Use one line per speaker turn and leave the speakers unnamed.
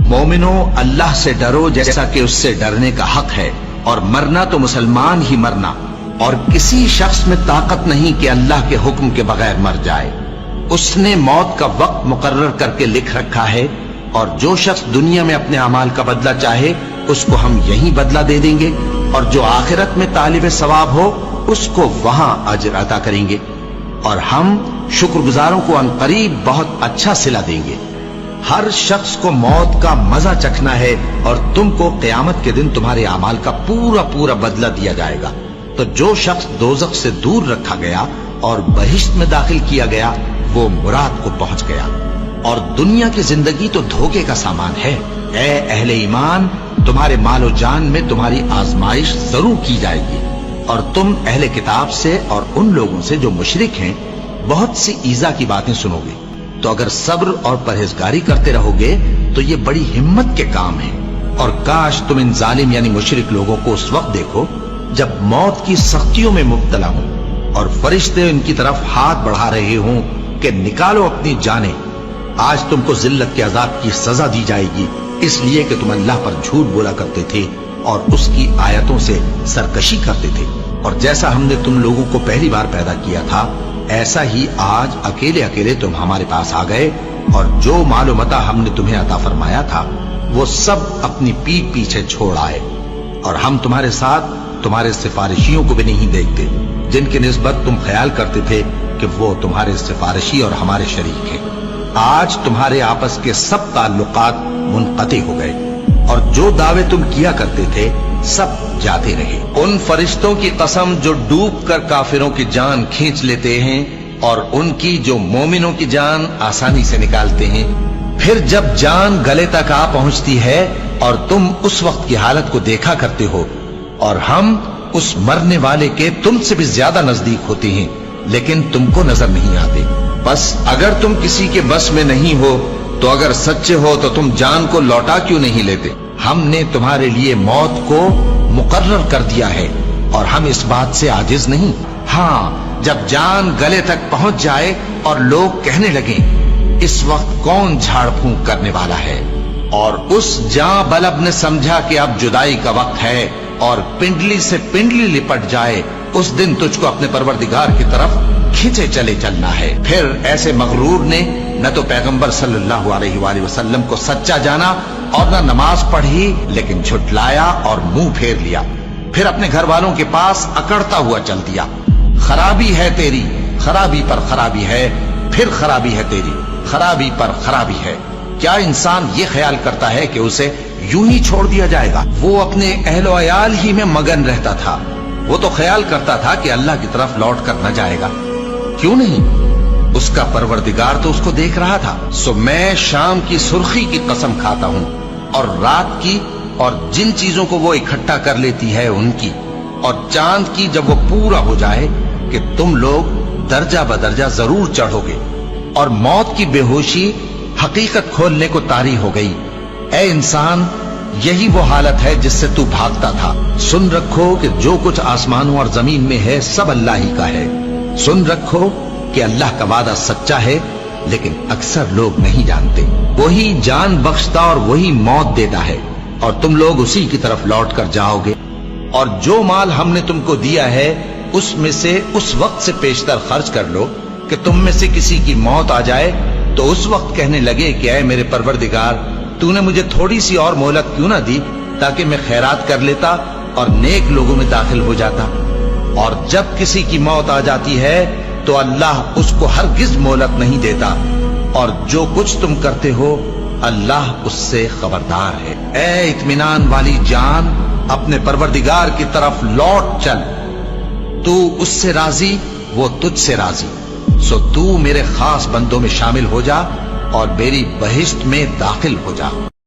مومنو اللہ سے ڈرو جیسا کہ اس سے ڈرنے کا حق ہے، اور مرنا تو مسلمان ہی مرنا، اور کسی شخص میں طاقت نہیں کہ اللہ کے حکم کے بغیر مر جائے۔ اس نے موت کا وقت مقرر کر کے لکھ رکھا ہے، اور جو شخص دنیا میں اپنے اعمال کا بدلہ چاہے اس کو ہم یہی بدلہ دے دیں گے، اور جو آخرت میں طالب ثواب ہو اس کو وہاں اجر عطا کریں گے، اور ہم شکر گزاروں کو عنقریب بہت اچھا صلہ دیں گے۔ ہر شخص کو موت کا مزہ چکھنا ہے، اور تم کو قیامت کے دن تمہارے اعمال کا پورا پورا بدلہ دیا جائے گا۔ تو جو شخص دوزخ سے دور رکھا گیا اور بہشت میں داخل کیا گیا وہ مراد کو پہنچ گیا۔ اور دنیا کی زندگی تو دھوکے کا سامان ہے۔ اے اہل ایمان، تمہارے مال و جان میں تمہاری آزمائش ضرور کی جائے گی، اور تم اہل کتاب سے اور ان لوگوں سے جو مشرک ہیں بہت سی ایذا کی باتیں سنو گے۔ تو اگر صبر اور پرہیزگاری کرتے رہو گے تو یہ بڑی ہمت کے کام ہیں۔ اور کاش تم ان ظالم یعنی مشرک لوگوں کو اس وقت دیکھو جب موت کی سختیوں میں مبتلا ہوں، اور فرشتے ان کی طرف ہاتھ بڑھا رہے ہوں کہ نکالو اپنی جانیں۔ آج تم کو ذلت کے عذاب کی سزا دی جائے گی، اس لیے کہ تم اللہ پر جھوٹ بولا کرتے تھے اور اس کی آیتوں سے سرکشی کرتے تھے۔ اور جیسا ہم نے تم لوگوں کو پہلی بار پیدا کیا تھا ایسا ہی آج اکیلے اکیلے تم ہمارے پاس آ گئے، اور جو مال و متاع ہم نے تمہیں عطا فرمایا تھا وہ سب اپنی پیٹھ پیچھے چھوڑ آئے، اور ہم تمہارے ساتھ تمہارے سفارشیوں کو بھی نہیں دیکھتے جن کی نسبت تم خیال کرتے تھے کہ وہ تمہارے سفارشی اور ہمارے شریک ہیں۔ آج تمہارے آپس کے سب تعلقات منقطع ہو گئے، اور جو دعوے تم کیا کرتے تھے سب جاتے رہے۔ ان فرشتوں کی قسم جو ڈوب کر کافروں کی جان کھینچ لیتے ہیں، اور ان کی جو مومنوں کی جان آسانی سے نکالتے ہیں۔ پھر جب جان گلے تک آ پہنچتی ہے اور تم اس وقت کی حالت کو دیکھا کرتے ہو، اور ہم اس مرنے والے کے تم سے بھی زیادہ نزدیک ہوتے ہیں لیکن تم کو نظر نہیں آتے۔ بس اگر تم کسی کے بس میں نہیں ہو تو اگر سچے ہو تو تم جان کو لوٹا کیوں نہیں لیتے؟ ہم نے تمہارے لیے موت کو مقرر کر دیا ہے، اور ہم اس بات سے عاجز نہیں۔ ہاں، جب جان گلے تک پہنچ جائے اور لوگ کہنے لگیں اس وقت کون جھاڑ پھونک کرنے والا ہے، اور اس جاں بلب نے سمجھا کہ اب جدائی کا وقت ہے اور پنڈلی سے پنڈلی لپٹ جائے، اس دن تجھ کو اپنے پروردگار کی طرف کھینچے چلے چلنا ہے۔ پھر ایسے مغرور نے نہ تو پیغمبر صلی اللہ علیہ وآلہ وسلم کو سچا جانا اور نہ نماز پڑھی، لیکن جھٹلایا اور منہ پھیر لیا، پھر اپنے گھر والوں کے پاس اکڑتا ہوا چل دیا۔ خرابی ہے تیری، خرابی پر خرابی ہے، پھر خرابی ہے تیری، خرابی پر خرابی ہے۔ کیا انسان یہ خیال کرتا ہے کہ اسے یوں ہی چھوڑ دیا جائے گا؟ وہ اپنے اہل و عیال ہی میں مگن رہتا تھا، وہ تو خیال کرتا تھا کہ اللہ کی طرف لوٹ کر نہ جائے گا۔ کیوں نہیں؟ اس کا پروردگار تو اس کو دیکھ رہا تھا۔ سو میں شام کی سرخی کی قسم کھاتا ہوں، اور رات کی، اور جن چیزوں کو وہ اکٹھا کر لیتی ہے ان کی، اور چاند کی جب وہ پورا ہو جائے کہ تم لوگ درجہ بدرجہ ضرور چڑھو گے، اور موت کی بے ہوشی حقیقت کھولنے کو طاری ہو گئی۔ اے انسان، یہی وہ حالت ہے جس سے تو بھاگتا تھا۔ سن رکھو کہ جو کچھ آسمانوں اور زمین میں ہے سب اللہ ہی کا ہے۔ سن رکھو کہ اللہ کا وعدہ سچا ہے، لیکن اکثر لوگ نہیں جانتے۔ وہی جان بخشتا اور وہی موت دیتا ہے، اور تم لوگ اسی کی طرف لوٹ کر جاؤ گے۔ اور جو مال ہم نے تم کو دیا ہے اس میں سے اس وقت سے پیشتر خرچ کر لو کہ تم میں سے کسی کی موت آ جائے تو اس وقت کہنے لگے کہ اے میرے پروردگار، تو نے مجھے تھوڑی سی اور مہلت کیوں نہ دی تاکہ میں خیرات کر لیتا اور نیک لوگوں میں داخل ہو جاتا۔ اور جب کسی کی موت آ جاتی ہے تو اللہ اس کو ہرگز مہلت نہیں دیتا، اور جو کچھ تم کرتے ہو اللہ اس سے خبردار ہے۔ اے اطمینان والی جان، اپنے پروردگار کی طرف لوٹ چل، تو اس سے راضی، وہ تجھ سے راضی۔ سو تو میرے خاص بندوں میں شامل ہو جا اور میری بہشت میں داخل ہو جا۔